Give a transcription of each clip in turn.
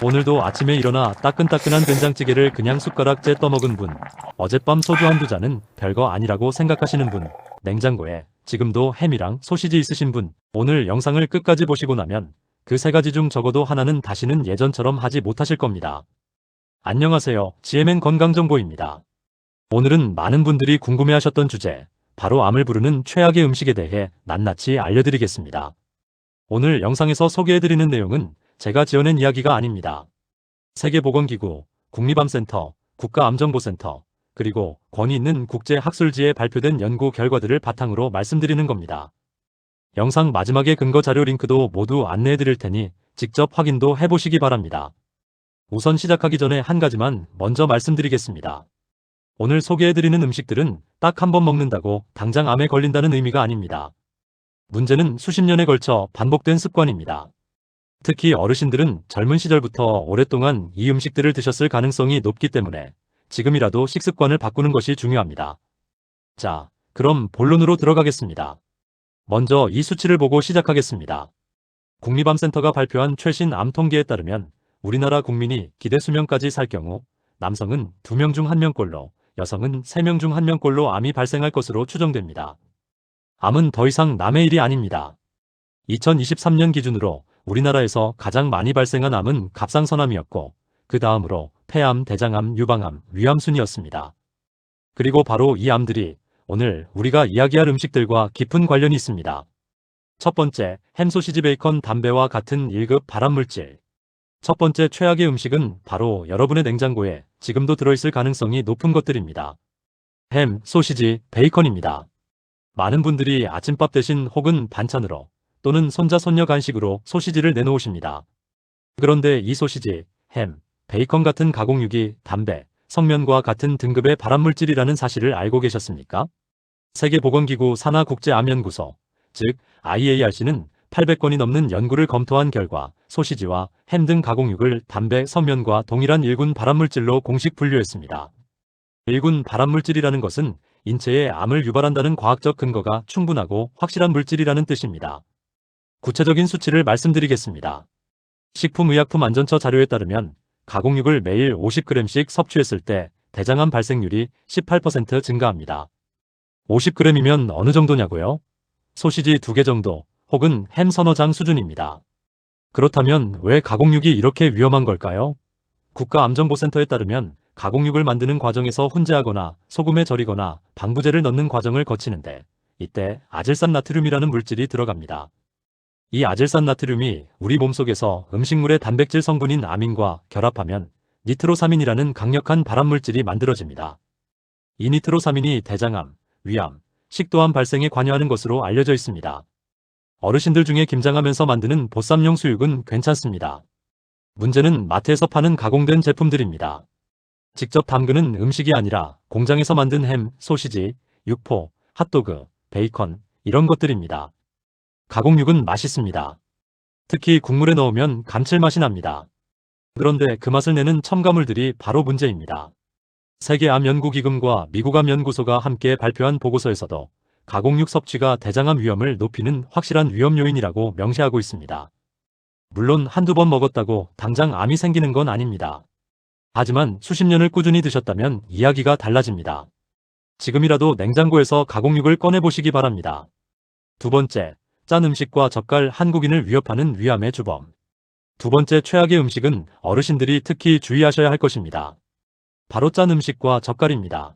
오늘도 아침에 일어나 따끈따끈한 된장찌개를 그냥 숟가락째 떠먹은 분, 어젯밤 소주 한두 잔은 별거 아니라고 생각하시는 분, 냉장고에 지금도 햄이랑 소시지 있으신 분, 오늘 영상을 끝까지 보시고 나면 그 세 가지 중 적어도 하나는 다시는 예전처럼 하지 못하실 겁니다. 안녕하세요. GMN 건강정보입니다. 오늘은 많은 분들이 궁금해하셨던 주제, 바로 암을 부르는 최악의 음식에 대해 낱낱이 알려드리겠습니다. 오늘 영상에서 소개해드리는 내용은 제가 지어낸 이야기가 아닙니다. 세계보건기구, 국립암센터, 국가암정보센터, 그리고 권위 있는 국제학술지에 발표된 연구 결과들을 바탕으로 말씀드리는 겁니다. 영상 마지막에 근거 자료 링크도 모두 안내해드릴 테니 직접 확인도 해보시기 바랍니다. 우선 시작하기 전에 한 가지만 먼저 말씀드리겠습니다. 오늘 소개해드리는 음식들은 딱 한 번 먹는다고 당장 암에 걸린다는 의미가 아닙니다. 문제는 수십 년에 걸쳐 반복된 습관입니다. 특히 어르신들은 젊은 시절부터 오랫동안 이 음식들을 드셨을 가능성이 높기 때문에 지금이라도 식습관을 바꾸는 것이 중요합니다. 자, 그럼 본론으로 들어가겠습니다. 먼저 이 수치를 보고 시작하겠습니다. 국립암센터가 발표한 최신 암 통계에 따르면 우리나라 국민이 기대 수명까지 살 경우 남성은 2명 중 1명꼴로, 여성은 3명 중 1명꼴로 암이 발생할 것으로 추정됩니다. 암은 더 이상 남의 일이 아닙니다. 2023년 기준으로 우리나라에서 가장 많이 발생한 암은 갑상선암이었고 그 다음으로 폐암, 대장암, 유방암, 위암 순이었습니다. 그리고 바로 이 암들이 오늘 우리가 이야기할 음식들과 깊은 관련이 있습니다. 첫 번째, 햄, 소시지, 베이컨, 담배와 같은 1급 발암물질. 첫 번째 최악의 음식은 바로 여러분의 냉장고에 지금도 들어있을 가능성이 높은 것들입니다. 햄, 소시지, 베이컨입니다. 많은 분들이 아침밥 대신 혹은 반찬으로 또는 손자 손녀 간식으로 소시지를 내놓으십니다. 그런데 이 소시지, 햄, 베이컨 같은 가공육이 담배, 성면과 같은 등급의 발암물질이라는 사실을 알고 계셨습니까? 세계보건기구 산하국제암연구소, 즉 IARC는 800건이 넘는 연구를 검토한 결과 소시지와 햄 등 가공육을 담배, 성면과 동일한 1군 발암물질로 공식 분류했습니다. 1군 발암물질이라는 것은 인체에 암을 유발한다는 과학적 근거가 충분하고 확실한 물질이라는 뜻입니다. 구체적인 수치를 말씀드리겠습니다. 식품의약품안전처 자료에 따르면 가공육을 매일 50g씩 섭취했을 때 대장암 발생률이 18% 증가합니다. 50g이면 어느 정도냐고요? 소시지 2개 정도 혹은 햄 서너 장 수준입니다. 그렇다면 왜 가공육이 이렇게 위험한 걸까요? 국가암정보센터에 따르면 가공육을 만드는 과정에서 훈제하거나 소금에 절이거나 방부제를 넣는 과정을 거치는데 이때 아질산나트륨이라는 물질이 들어갑니다. 이 아질산나트륨이 우리 몸속에서 음식물의 단백질 성분인 아민과 결합하면 니트로사민이라는 강력한 발암물질이 만들어집니다. 이 니트로사민이 대장암, 위암, 식도암 발생에 관여하는 것으로 알려져 있습니다. 어르신들 중에 김장하면서 만드는 보쌈용 수육은 괜찮습니다. 문제는 마트에서 파는 가공된 제품들입니다. 직접 담그는 음식이 아니라 공장에서 만든 햄, 소시지, 육포, 핫도그, 베이컨 이런 것들입니다. 가공육은 맛있습니다. 특히 국물에 넣으면 감칠맛이 납니다. 그런데 그 맛을 내는 첨가물들이 바로 문제입니다. 세계암연구기금과 미국암연구소가 함께 발표한 보고서에서도 가공육 섭취가 대장암 위험을 높이는 확실한 위험 요인이라고 명시하고 있습니다. 물론 한두 번 먹었다고 당장 암이 생기는 건 아닙니다. 하지만 수십 년을 꾸준히 드셨다면 이야기가 달라집니다. 지금이라도 냉장고에서 가공육을 꺼내보시기 바랍니다. 두 번째, 짠 음식과 젓갈 한국인을 위협하는 위암의 주범. 두 번째 최악의 음식은 어르신들이 특히 주의하셔야 할 것입니다. 바로 짠 음식과 젓갈입니다.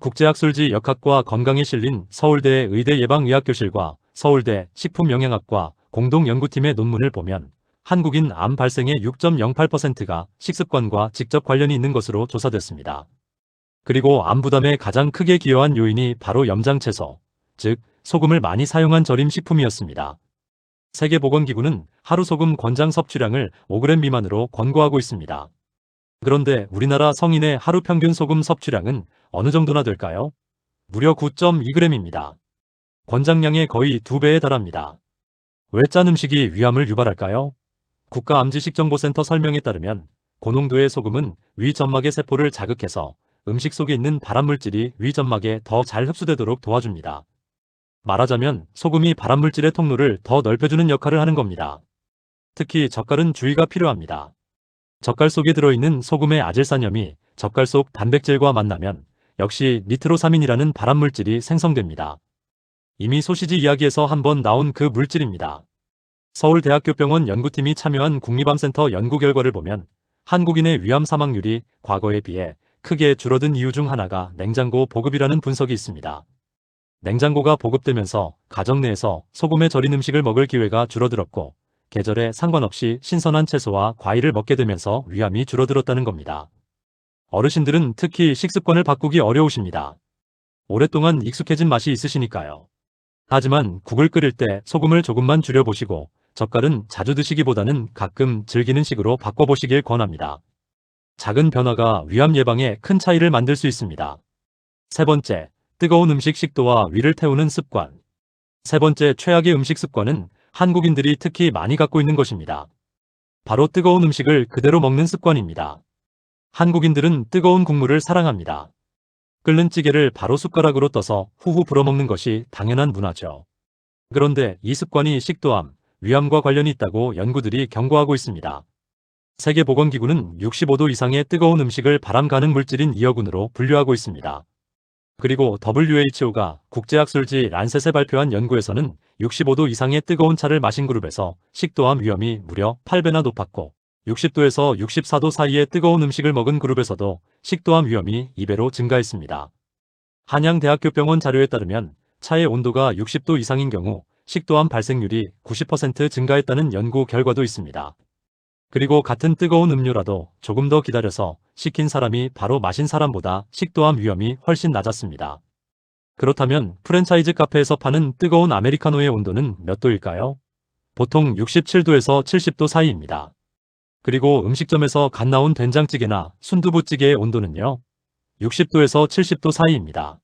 국제학술지 역학과 건강에 실린 서울대 의대 예방의학교실과 서울대 식품영양학과 공동연구팀의 논문을 보면 한국인 암 발생의 6.08%가 식습관과 직접 관련이 있는 것으로 조사됐습니다. 그리고 암 부담에 가장 크게 기여한 요인이 바로 염장채소, 즉 소금을 많이 사용한 절임 식품이었습니다. 세계보건기구는 하루 소금 권장 섭취량을 5g 미만으로 권고하고 있습니다. 그런데 우리나라 성인의 하루 평균 소금 섭취량은 어느 정도나 될까요? 무려 9.2g입니다. 권장량의 거의 2배에 달합니다. 왜 짠 음식이 위암을 유발할까요? 국가암지식정보센터 설명에 따르면 고농도의 소금은 위 점막의 세포를 자극해서 음식 속에 있는 발암물질이 위 점막에 더 잘 흡수되도록 도와줍니다. 말하자면 소금이 발암물질의 통로를 더 넓혀주는 역할을 하는 겁니다. 특히 젓갈은 주의가 필요합니다. 젓갈 속에 들어있는 소금의 아질산염이 젓갈 속 단백질과 만나면 역시 니트로사민이라는 발암물질이 생성됩니다. 이미 소시지 이야기에서 한번 나온 그 물질입니다. 서울대학교병원 연구팀이 참여한 국립암센터 연구 결과를 보면 한국인의 위암 사망률이 과거에 비해 크게 줄어든 이유 중 하나가 냉장고 보급이라는 분석이 있습니다. 냉장고가 보급되면서 가정 내에서 소금에 절인 음식을 먹을 기회가 줄어들었고 계절에 상관없이 신선한 채소와 과일을 먹게 되면서 위암이 줄어들었다는 겁니다. 어르신들은 특히 식습관을 바꾸기 어려우십니다. 오랫동안 익숙해진 맛이 있으시니까요. 하지만 국을 끓일 때 소금을 조금만 줄여보시고 젓갈은 자주 드시기보다는 가끔 즐기는 식으로 바꿔보시길 권합니다. 작은 변화가 위암 예방에 큰 차이를 만들 수 있습니다. 세 번째, 뜨거운 음식 식도와 위를 태우는 습관. 세 번째 최악의 음식 습관은 한국인들이 특히 많이 갖고 있는 것입니다. 바로 뜨거운 음식을 그대로 먹는 습관입니다. 한국인들은 뜨거운 국물을 사랑합니다. 끓는 찌개를 바로 숟가락으로 떠서 후후 불어먹는 것이 당연한 문화죠. 그런데 이 습관이 식도암, 위암과 관련이 있다고 연구들이 경고하고 있습니다. 세계보건기구는 65도 이상의 뜨거운 음식을 발암 가능 물질인 이어군으로 분류하고 있습니다. 그리고 WHO가 국제학술지 란셋에 발표한 연구에서는 65도 이상의 뜨거운 차를 마신 그룹에서 식도암 위험이 무려 8배나 높았고 60도에서 64도 사이의 뜨거운 음식을 먹은 그룹에서도 식도암 위험이 2배로 증가했습니다. 한양대학교병원 자료에 따르면 차의 온도가 60도 이상인 경우 식도암 발생률이 90% 증가했다는 연구 결과도 있습니다. 그리고 같은 뜨거운 음료라도 조금 더 기다려서 식힌 사람이 바로 마신 사람보다 식도암 위험이 훨씬 낮았습니다. 그렇다면 프랜차이즈 카페에서 파는 뜨거운 아메리카노의 온도는 몇 도일까요? 보통 67도에서 70도 사이입니다. 그리고 음식점에서 갓 나온 된장찌개나 순두부찌개의 온도는요? 60도에서 70도 사이입니다.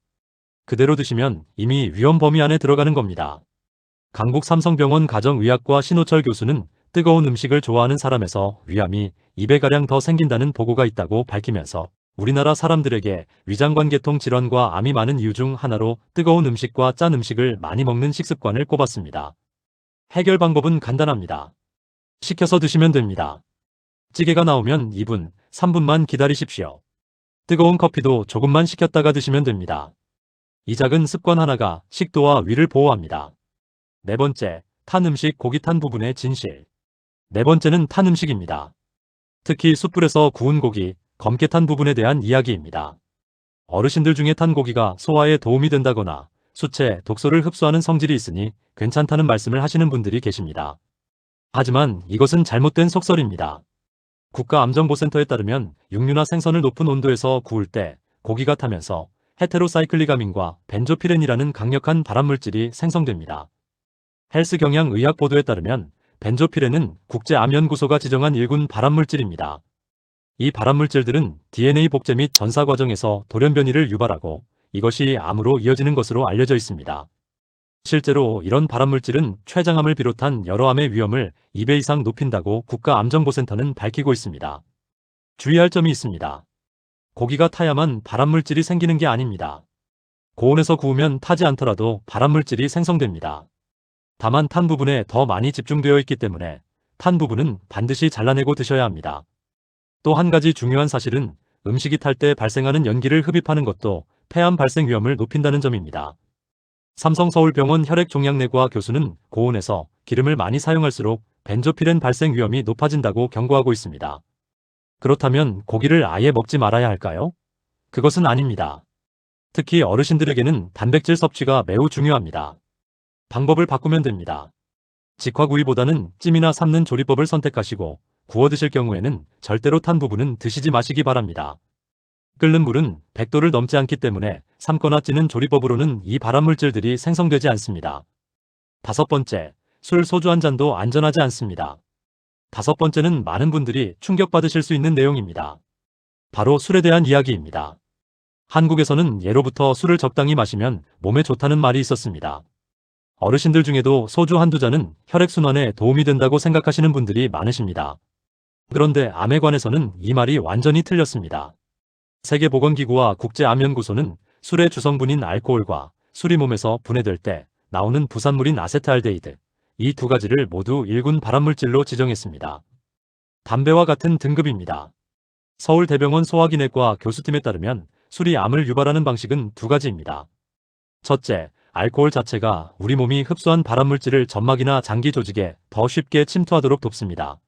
그대로 드시면 이미 위험 범위 안에 들어가는 겁니다. 강북 삼성병원 가정의학과 신호철 교수는 뜨거운 음식을 좋아하는 사람에서 위암이 2배가량 더 생긴다는 보고가 있다고 밝히면서 우리나라 사람들에게 위장관계통 질환과 암이 많은 이유 중 하나로 뜨거운 음식과 짠 음식을 많이 먹는 식습관을 꼽았습니다. 해결 방법은 간단합니다. 식혀서 드시면 됩니다. 찌개가 나오면 2분, 3분만 기다리십시오. 뜨거운 커피도 조금만 식혔다가 드시면 됩니다. 이 작은 습관 하나가 식도와 위를 보호합니다. 네 번째, 탄 음식 고기 탄 부분의 진실. 네 번째는 탄 음식입니다. 특히 숯불에서 구운 고기, 검게 탄 부분에 대한 이야기입니다. 어르신들 중에 탄 고기가 소화에 도움이 된다거나 수채, 독소를 흡수하는 성질이 있으니 괜찮다는 말씀을 하시는 분들이 계십니다. 하지만 이것은 잘못된 속설입니다. 국가암정보센터에 따르면 육류나 생선을 높은 온도에서 구울 때 고기가 타면서 헤테로사이클리가민과 벤조피렌이라는 강력한 발암물질이 생성됩니다. 헬스경향의학 보도에 따르면 벤조피렌은 국제암연구소가 지정한 1군 발암물질입니다. 이 발암물질들은 DNA 복제 및 전사 과정에서 돌연변이를 유발하고 이것이 암으로 이어지는 것으로 알려져 있습니다. 실제로 이런 발암물질은 췌장암을 비롯한 여러 암의 위험을 2배 이상 높인다고 국가암정보센터는 밝히고 있습니다. 주의할 점이 있습니다. 고기가 타야만 발암물질이 생기는 게 아닙니다. 고온에서 구우면 타지 않더라도 발암물질이 생성됩니다. 다만 탄 부분에 더 많이 집중되어 있기 때문에 탄 부분은 반드시 잘라내고 드셔야 합니다. 또 한 가지 중요한 사실은 음식이 탈 때 발생하는 연기를 흡입하는 것도 폐암 발생 위험을 높인다는 점입니다. 삼성서울병원 혈액종양내과 교수는 고온에서 기름을 많이 사용할수록 벤조피렌 발생 위험이 높아진다고 경고하고 있습니다. 그렇다면 고기를 아예 먹지 말아야 할까요? 그것은 아닙니다. 특히 어르신들에게는 단백질 섭취가 매우 중요합니다. 방법을 바꾸면 됩니다. 직화구이보다는 찜이나 삶는 조리법을 선택하시고 구워 드실 경우에는 절대로 탄 부분은 드시지 마시기 바랍니다. 끓는 물은 100도를 넘지 않기 때문에 삶거나 찌는 조리법으로는 이 발암물질들이 생성되지 않습니다. 다섯 번째, 술, 소주 한 잔도 안전하지 않습니다. 다섯 번째는 많은 분들이 충격받으실 수 있는 내용입니다. 바로 술에 대한 이야기입니다. 한국에서는 예로부터 술을 적당히 마시면 몸에 좋다는 말이 있었습니다. 어르신들 중에도 소주 한두 잔은 혈액순환에 도움이 된다고 생각하시는 분들이 많으십니다. 그런데 암에 관해서는 이 말이 완전히 틀렸습니다. 세계보건기구와 국제암연구소는 술의 주성분인 알코올과 술이 몸에서 분해될 때 나오는 부산물인 아세트알데히드, 이 두 가지를 모두 1군 발암물질로 지정했습니다. 담배와 같은 등급입니다. 서울대병원 소화기내과 교수팀에 따르면 술이 암을 유발하는 방식은 두 가지입니다. 첫째, 알코올 자체가 우리 몸이 흡수한 발암물질을 점막이나 장기 조직에 더 쉽게 침투하도록 돕습니다.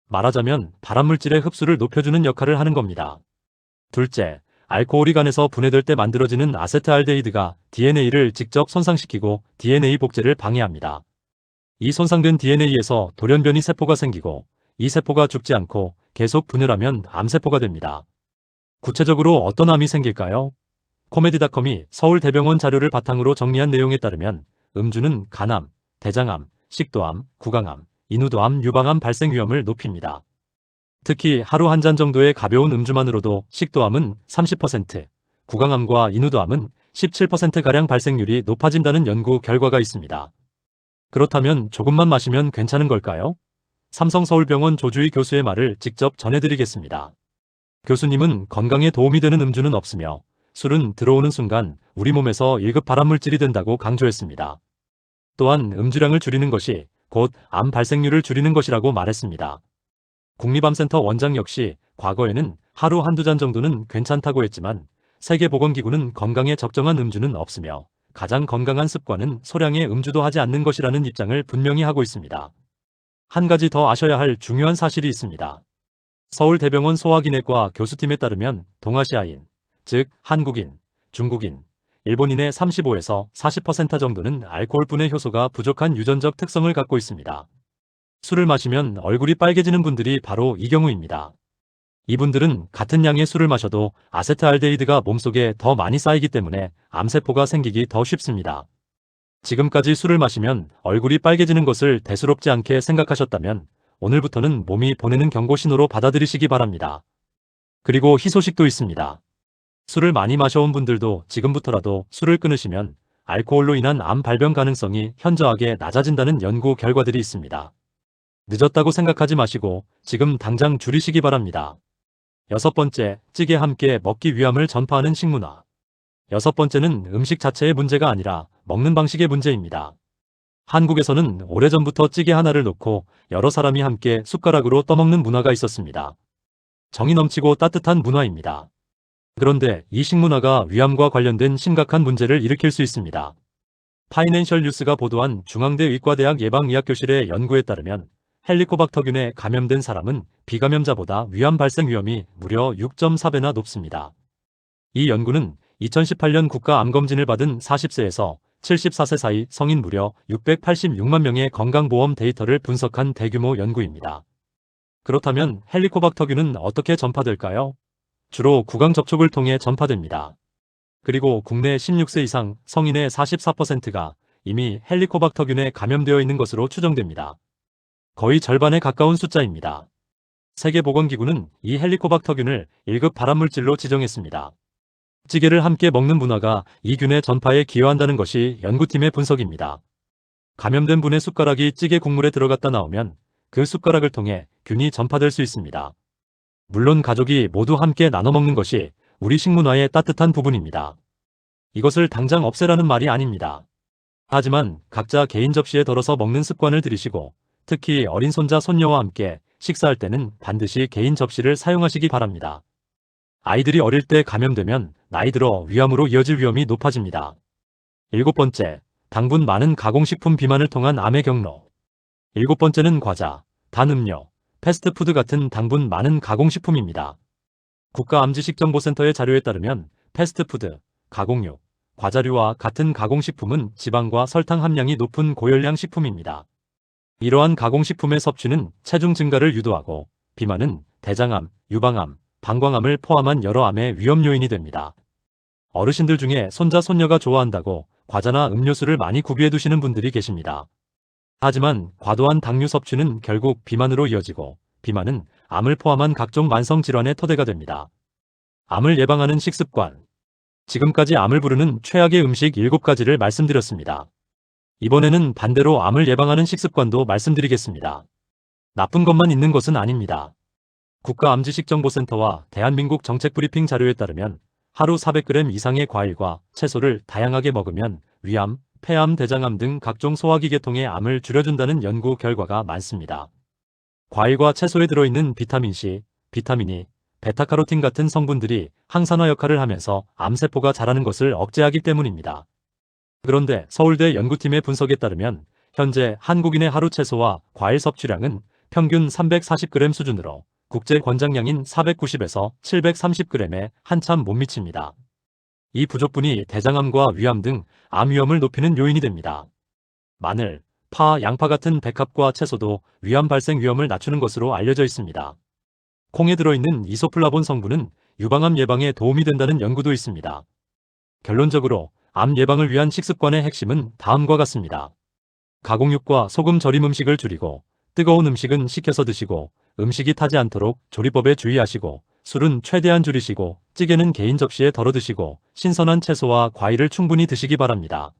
말하자면 발암물질의 흡수를 높여주는 역할을 하는 겁니다. 둘째, 알코올이 간에서 분해될 때 만들어지는 아세트알데히드가 DNA를 직접 손상시키고 DNA 복제를 방해합니다. 이 손상된 DNA에서 돌연변이 세포가 생기고 이 세포가 죽지 않고 계속 분열하면 암세포가 됩니다. 구체적으로 어떤 암이 생길까요? 코메디닷컴이 서울대병원 자료를 바탕으로 정리한 내용에 따르면 음주는 간암, 대장암, 식도암, 구강암, 인후도암, 유방암 발생 위험을 높입니다. 특히 하루 한 잔 정도의 가벼운 음주만으로도 식도암은 30%, 구강암과 인후도암은 17%가량 발생률이 높아진다는 연구 결과가 있습니다. 그렇다면 조금만 마시면 괜찮은 걸까요? 삼성서울병원 조주희 교수의 말을 직접 전해드리겠습니다. 교수님은 건강에 도움이 되는 음주는 없으며 술은 들어오는 순간 우리 몸에서 1급 발암물질이 된다고 강조했습니다. 또한 음주량을 줄이는 것이 곧 암 발생률을 줄이는 것이라고 말했습니다. 국립암센터 원장 역시 과거에는 하루 한두 잔 정도는 괜찮다고 했지만 세계보건기구는 건강에 적정한 음주는 없으며 가장 건강한 습관은 소량의 음주도 하지 않는 것이라는 입장을 분명히 하고 있습니다. 한 가지 더 아셔야 할 중요한 사실이 있습니다. 서울대병원 소화기내과 교수팀에 따르면 동아시아인, 즉 한국인, 중국인, 일본인의 35에서 40% 정도는 알코올분해 효소가 부족한 유전적 특성을 갖고 있습니다. 술을 마시면 얼굴이 빨개지는 분들이 바로 이 경우입니다. 이분들은 같은 양의 술을 마셔도 아세트알데히드가 몸속에 더 많이 쌓이기 때문에 암세포가 생기기 더 쉽습니다. 지금까지 술을 마시면 얼굴이 빨개지는 것을 대수롭지 않게 생각하셨다면 오늘부터는 몸이 보내는 경고 신호로 받아들이시기 바랍니다. 그리고 희소식도 있습니다. 술을 많이 마셔온 분들도 지금부터라도 술을 끊으시면 알코올로 인한 암 발병 가능성이 현저하게 낮아진다는 연구 결과들이 있습니다. 늦었다고 생각하지 마시고 지금 당장 줄이시기 바랍니다. 여섯 번째, 찌개 함께 먹기 위함을 전파하는 식문화. 여섯 번째는 음식 자체의 문제가 아니라 먹는 방식의 문제입니다. 한국에서는 오래전부터 찌개 하나를 놓고 여러 사람이 함께 숟가락으로 떠먹는 문화가 있었습니다. 정이 넘치고 따뜻한 문화입니다. 그런데 이 식문화가 위암과 관련된 심각한 문제를 일으킬 수 있습니다. 파이낸셜 뉴스가 보도한 중앙대 의과대학 예방의학교실의 연구에 따르면 헬리코박터균에 감염된 사람은 비감염자보다 위암 발생 위험이 무려 6.4배나 높습니다. 이 연구는 2018년 국가암검진을 받은 40세에서 74세 사이 성인 무려 686만 명의 건강보험 데이터를 분석한 대규모 연구입니다. 그렇다면 헬리코박터균은 어떻게 전파될까요? 주로 구강 접촉을 통해 전파됩니다. 그리고 국내 16세 이상 성인의 44%가 이미 헬리코박터균에 감염되어 있는 것으로 추정됩니다. 거의 절반에 가까운 숫자입니다. 세계보건기구는 이 헬리코박터균을 1급 발암물질로 지정했습니다. 찌개를 함께 먹는 문화가 이 균의 전파에 기여한다는 것이 연구팀의 분석입니다. 감염된 분의 숟가락이 찌개 국물에 들어갔다 나오면 그 숟가락을 통해 균이 전파될 수 있습니다. 물론 가족이 모두 함께 나눠 먹는 것이 우리 식문화의 따뜻한 부분입니다. 이것을 당장 없애라는 말이 아닙니다. 하지만 각자 개인 접시에 덜어서 먹는 습관을 들이시고 특히 어린 손자 손녀와 함께 식사할 때는 반드시 개인 접시를 사용하시기 바랍니다. 아이들이 어릴 때 감염되면 나이 들어 위암으로 이어질 위험이 높아집니다. 일곱 번째, 당분 많은 가공식품 비만을 통한 암의 경로. 일곱 번째는 과자, 단 음료, 패스트푸드 같은 당분 많은 가공식품입니다. 국가암지식정보센터의 자료에 따르면 패스트푸드, 가공육, 과자류와 같은 가공식품은 지방과 설탕 함량이 높은 고열량 식품입니다. 이러한 가공식품의 섭취는 체중 증가를 유도하고 비만은 대장암, 유방암, 방광암을 포함한 여러 암의 위험 요인이 됩니다. 어르신들 중에 손자 손녀가 좋아한다고 과자나 음료수를 많이 구비해 두시는 분들이 계십니다. 하지만 과도한 당류 섭취는 결국 비만으로 이어지고 비만은 암을 포함한 각종 만성 질환의 토대가 됩니다. 암을 예방하는 식습관. 지금까지 암을 부르는 최악의 음식 7가지를 말씀드렸습니다. 이번에는 반대로 암을 예방하는 식습관도 말씀드리겠습니다. 나쁜 것만 있는 것은 아닙니다. 국가암지식정보센터와 대한민국 정책브리핑 자료에 따르면 하루 400g 이상의 과일과 채소를 다양하게 먹으면 위암, 폐암, 대장암 등 각종 소화기 계통의 암을 줄여준다는 연구 결과가 많습니다. 과일과 채소에 들어있는 비타민C, 비타민E, 베타카로틴 같은 성분들이 항산화 역할을 하면서 암세포가 자라는 것을 억제하기 때문입니다. 그런데 서울대 연구팀의 분석에 따르면 현재 한국인의 하루 채소와 과일 섭취량은 평균 340g 수준으로 국제 권장량인 490에서 730g에 한참 못 미칩니다. 이 부족분이 대장암과 위암 등 암 위험을 높이는 요인이 됩니다. 마늘, 파, 양파 같은 백합과 채소도 위암 발생 위험을 낮추는 것으로 알려져 있습니다. 콩에 들어있는 이소플라본 성분은 유방암 예방에 도움이 된다는 연구도 있습니다. 결론적으로 암 예방을 위한 식습관의 핵심은 다음과 같습니다. 가공육과 소금 절임 음식을 줄이고, 뜨거운 음식은 식혀서 드시고, 음식이 타지 않도록 조리법에 주의하시고, 술은 최대한 줄이시고, 찌개는 개인 접시에 덜어 드시고, 신선한 채소와 과일을 충분히 드시기 바랍니다.